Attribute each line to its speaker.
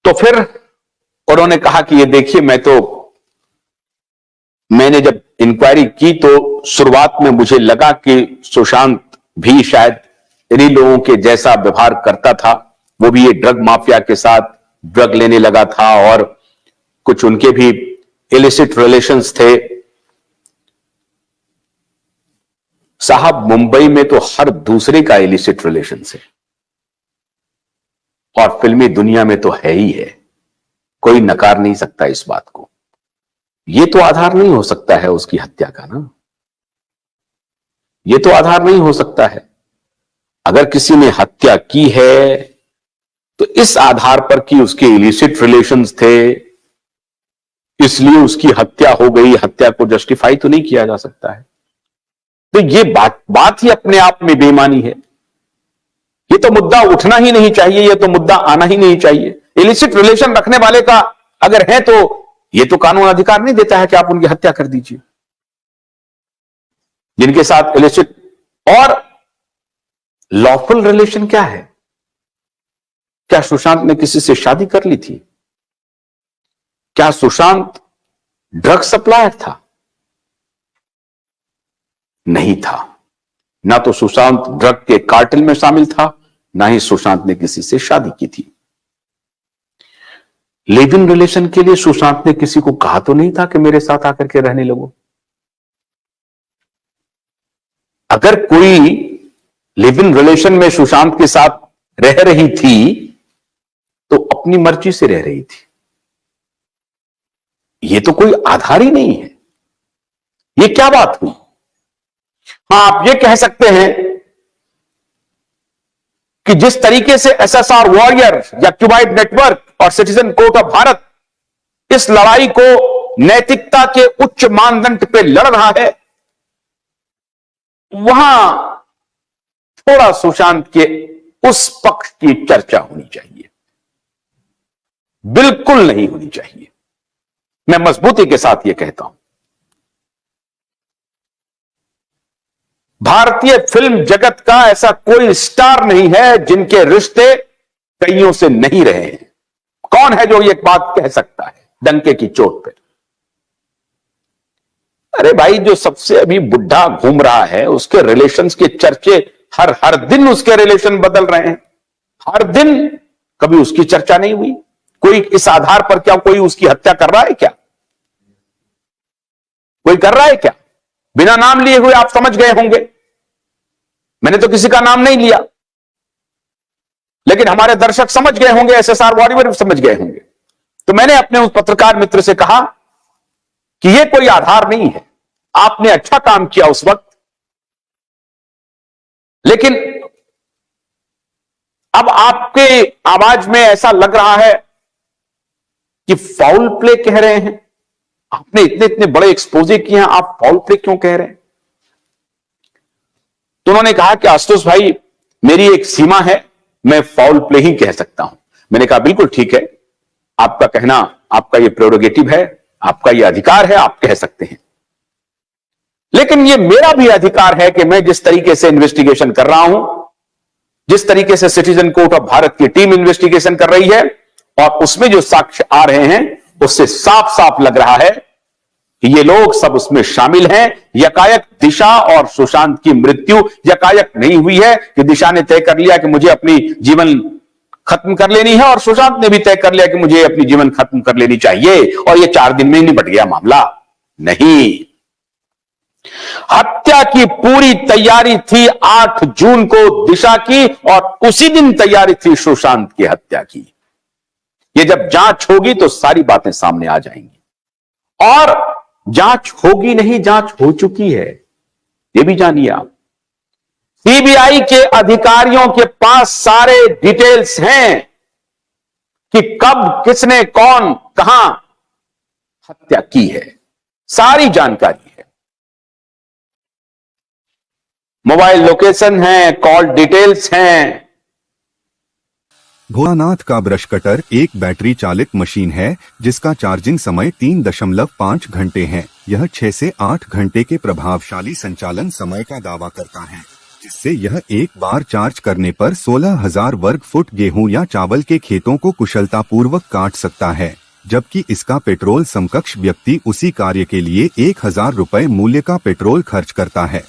Speaker 1: तो फिर उन्होंने कहा कि ये देखिए, मैंने जब इंक्वायरी की तो शुरुआत में मुझे लगा कि सुशांत भी शायद इन्हीं लोगों के जैसा व्यवहार करता था। वो भी ये ड्रग माफिया के साथ ड्रग लेने लगा था और कुछ उनके भी इलिसिट रिलेशंस थे। साहब, मुंबई में तो हर दूसरे का इलिसिट रिलेशंस है और फिल्मी दुनिया में तो है ही है। कोई नकार नहीं सकता इस बात को। यह तो आधार नहीं हो सकता है उसकी हत्या का ना, यह तो आधार नहीं हो सकता है। अगर किसी ने हत्या की है तो इस आधार पर कि उसके इलिसिट रिलेशंस थे इसलिए उसकी हत्या हो गई, हत्या को जस्टिफाई तो नहीं किया जा सकता है। तो यह बात ही अपने आप में बेईमानी है। यह तो मुद्दा उठना ही नहीं चाहिए, यह तो मुद्दा आना ही नहीं चाहिए। इलिसिट रिलेशन रखने वाले का अगर है तो यह तो कानून अधिकार नहीं देता है कि आप उनकी हत्या कर दीजिए। जिनके साथ इलिसिट और लॉफुल रिलेशन क्या है? क्या सुशांत ने किसी से शादी कर ली थी? क्या सुशांत ड्रग सप्लायर था? नहीं था। ना तो सुशांत ड्रग के कार्टेल में शामिल था, ना ही सुशांत ने किसी से शादी की थी। लिव इन रिलेशन के लिए सुशांत ने किसी को कहा तो नहीं था कि मेरे साथ आकर के रहने लगो। अगर कोई लिव इन रिलेशन में सुशांत के साथ रह रही थी तो अपनी मर्जी से रह रही थी। यह तो कोई आधार ही नहीं है। यह क्या बात हुई? हां, आप यह कह सकते हैं कि जिस तरीके से एसएसआर वॉरियर या क्यूबाइट नेटवर्क और सिटीजन कोर्ट ऑफ भारत इस लड़ाई को नैतिकता के उच्च मानदंड पे लड़ रहा है, वहां थोड़ा सुशांत के उस पक्ष की चर्चा होनी चाहिए। बिल्कुल नहीं होनी चाहिए। मैं मजबूती के साथ यह कहता हूं। भारतीय फिल्म जगत का ऐसा कोई स्टार नहीं है जिनके रिश्ते कईयों से नहीं रहे हैं। कौन है जो यह बात कह सकता है डंके की चोट पर? अरे भाई, जो सबसे अभी बुढ़ा घूम रहा है उसके रिलेशंस के चर्चे हर दिन उसके रिलेशन बदल रहे हैं। हर दिन कभी उसकी चर्चा नहीं हुई। कोई इस आधार पर क्या कोई उसकी हत्या कर रहा है क्या? कोई कर रहा है क्या? बिना नाम लिए हुए आप समझ गए होंगे। मैंने तो किसी का नाम नहीं लिया, लेकिन हमारे दर्शक समझ गए होंगे, एसएसआर वॉरियर समझ गए होंगे। तो मैंने अपने उस पत्रकार मित्र से कहा कि यह कोई आधार नहीं है। आपने अच्छा काम किया उस वक्त, लेकिन अब आपके आवाज में ऐसा लग रहा है कि फाउल प्ले कह रहे हैं। आपने इतने इतने बड़े एक्सपोजे किए हैं, आप फाउल प्ले क्यों कह रहे हैं? तो उन्होंने कहा कि आशुतोष भाई, मेरी एक सीमा है, मैं फाउल प्ले ही कह सकता हूं। मैंने कहा बिल्कुल ठीक है, आपका कहना, आपका यह प्रेरोगेटिव है, आपका यह अधिकार है, आप कह सकते हैं। लेकिन यह मेरा भी अधिकार है कि मैं जिस तरीके से इन्वेस्टिगेशन कर रहा हूं, जिस तरीके से सिटीजन कोर्ट ऑफ भारत की टीम इन्वेस्टिगेशन कर रही है और उसमें जो साक्ष्य आ रहे हैं उससे साफ साफ लग रहा है कि ये लोग सब उसमें शामिल हैं। यकायक दिशा और सुशांत की मृत्यु यकायक नहीं हुई है कि दिशा ने तय कर लिया कि मुझे अपनी जीवन खत्म कर लेनी है और सुशांत ने भी तय कर लिया कि मुझे अपनी जीवन खत्म कर लेनी चाहिए और ये 4 दिन में निपट गया मामला। नहीं, हत्या की पूरी तैयारी थी 8 जून को दिशा की और उसी दिन तैयारी थी सुशांत की हत्या की। ये जब जांच होगी तो सारी बातें सामने आ जाएंगी। और जांच होगी नहीं, जांच हो चुकी है, ये भी जानिए आप। सीबीआई के अधिकारियों के पास सारे डिटेल्स हैं कि कब, किसने, कौन, कहां हत्या की है, सारी जानकारी है। मोबाइल लोकेशन है, कॉल डिटेल्स हैं।
Speaker 2: भोलानाथ का ब्रश कटर एक बैटरी चालित मशीन है जिसका चार्जिंग समय 3.5 घंटे है। यह 6 से 8 घंटे के प्रभावशाली संचालन समय का दावा करता है। जिससे यह एक बार चार्ज करने पर 16,000 वर्ग फुट गेहूं या चावल के खेतों को कुशलतापूर्वक काट सकता है, जबकि इसका पेट्रोल समकक्ष व्यक्ति उसी कार्य के लिए 1,000 रुपए मूल्य का पेट्रोल खर्च करता है।